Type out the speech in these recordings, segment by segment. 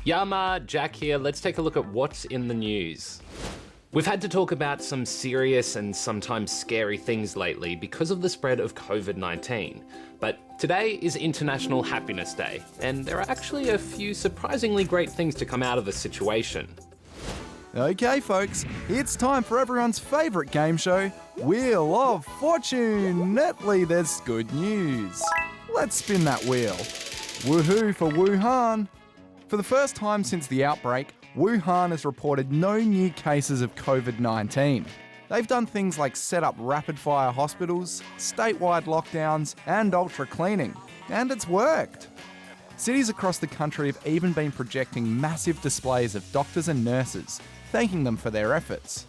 Yama, Jack here. Let's take a look at what's in the news. We've had to talk about some serious and sometimes scary things lately because of the spread of COVID-19. But today is International Happiness Day, and there are actually a few surprisingly great things to come out of the situation. Okay folks, it's time for everyone's favourite game show, Wheel of Fortune. Netley, there's good news. Let's spin that wheel. Woohoo for Wuhan. For the first time since the outbreak, Wuhan has reported no new cases of COVID-19. They've done things like set up rapid-fire hospitals, statewide lockdowns, and ultra-cleaning. And it's worked. Cities across the country have even been projecting massive displays of doctors and nurses, thanking them for their efforts.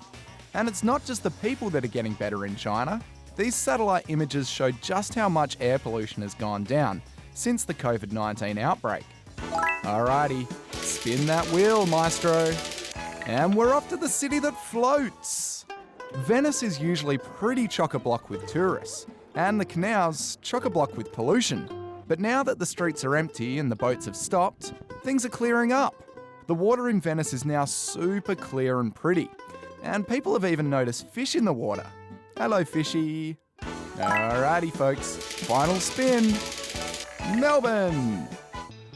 And it's not just the people that are getting better in China. These satellite images show just how much air pollution has gone down since the COVID-19 outbreak. Alrighty, spin that wheel, maestro. And we're off to the city that floats. Venice is usually pretty chock-a-block with tourists, and the canals chock-a-block with pollution. But now that the streets are empty and the boats have stopped, things are clearing up. The water in Venice is now super clear and pretty, and people have even noticed fish in the water. Hello, fishy. Alrighty, folks, final spin. Melbourne.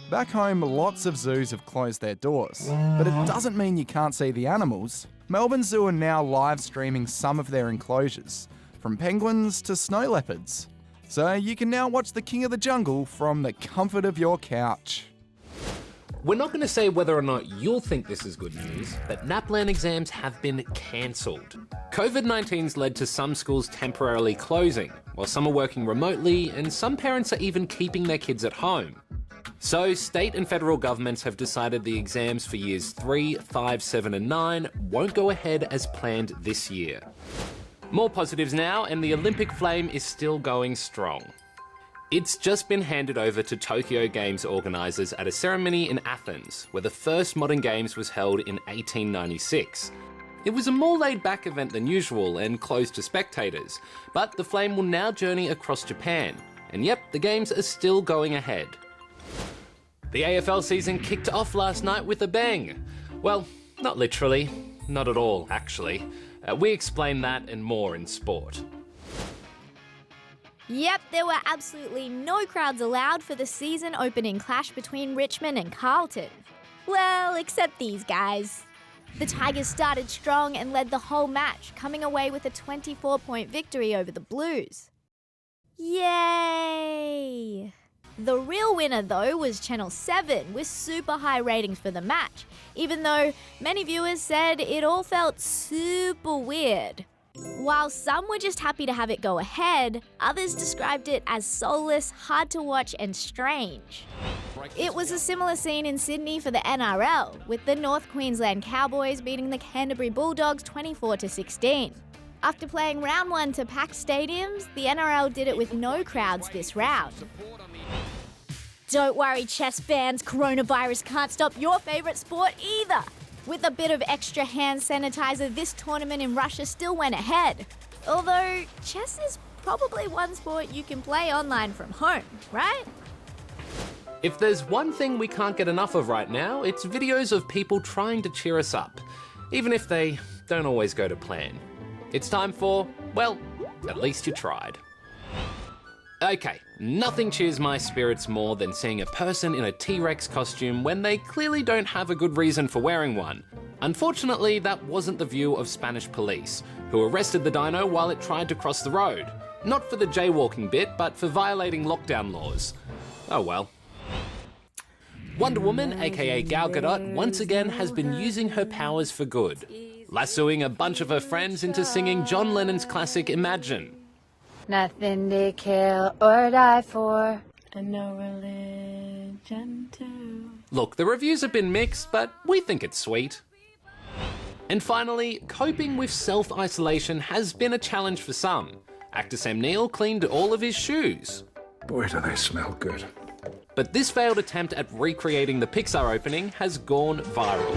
Back home, lots of zoos have closed their doors, but it doesn't mean you can't see the animals. Melbourne Zoo are now live streaming some of their enclosures, from penguins to snow leopards. So you can now watch the King of the Jungle from the comfort of your couch. We're not going to say whether or not you'll think this is good news, but Naplan exams have been cancelled. COVID-19's led to some schools temporarily closing, while some are working remotely and some parents are even keeping their kids at home. So state and federal governments have decided the exams for years 3, 5, 7 and 9 won't go ahead as planned this year. More positives now, and the Olympic flame is still going strong. It's just been handed over to Tokyo Games organisers at a ceremony in Athens, where the first modern games was held in 1896. It was a more laid-back event than usual and closed to spectators, but the flame will now journey across Japan. And yep, the games are still going ahead. The AFL season kicked off last night with a bang. Well, not literally, not at all actually. We explain that and more in sport. Yep, there were absolutely no crowds allowed for the season opening clash between Richmond and Carlton. Well, except these guys. The Tigers started strong and led the whole match, coming away with a 24-point victory over the Blues. Yay! The real winner, though, was Channel 7, with super high ratings for the match, even though many viewers said it all felt super weird. While some were just happy to have it go ahead, others described it as soulless, hard to watch and strange. It was a similar scene in Sydney for the NRL, with the North Queensland Cowboys beating the Canterbury Bulldogs 24-16. After playing round 1 to packed stadiums, the NRL did it with no crowds this round. Don't worry, chess fans, coronavirus can't stop your favourite sport either. With a bit of extra hand sanitizer, this tournament in Russia still went ahead. Although, chess is probably one sport you can play online from home, right? If there's one thing we can't get enough of right now, it's videos of people trying to cheer us up, even if they don't always go to plan. It's time for, well, at least you tried. Okay, nothing cheers my spirits more than seeing a person in a T-Rex costume when they clearly don't have a good reason for wearing one. Unfortunately, that wasn't the view of Spanish police, who arrested the dino while it tried to cross the road. Not for the jaywalking bit, but for violating lockdown laws. Oh well. Wonder Woman, aka Gal Gadot, once again has been using her powers for good, lassoing a bunch of her friends into singing John Lennon's classic Imagine. Nothing to kill or die for, and no religion too. Look, the reviews have been mixed, but we think it's sweet. And finally, coping with self-isolation has been a challenge for some. Actor Sam Neill cleaned all of his shoes. Boy, do they smell good. But this failed attempt at recreating the Pixar opening has gone viral.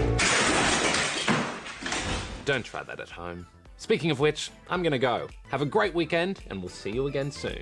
Don't try that at home. Speaking of which, I'm gonna go. Have a great weekend, and we'll see you again soon.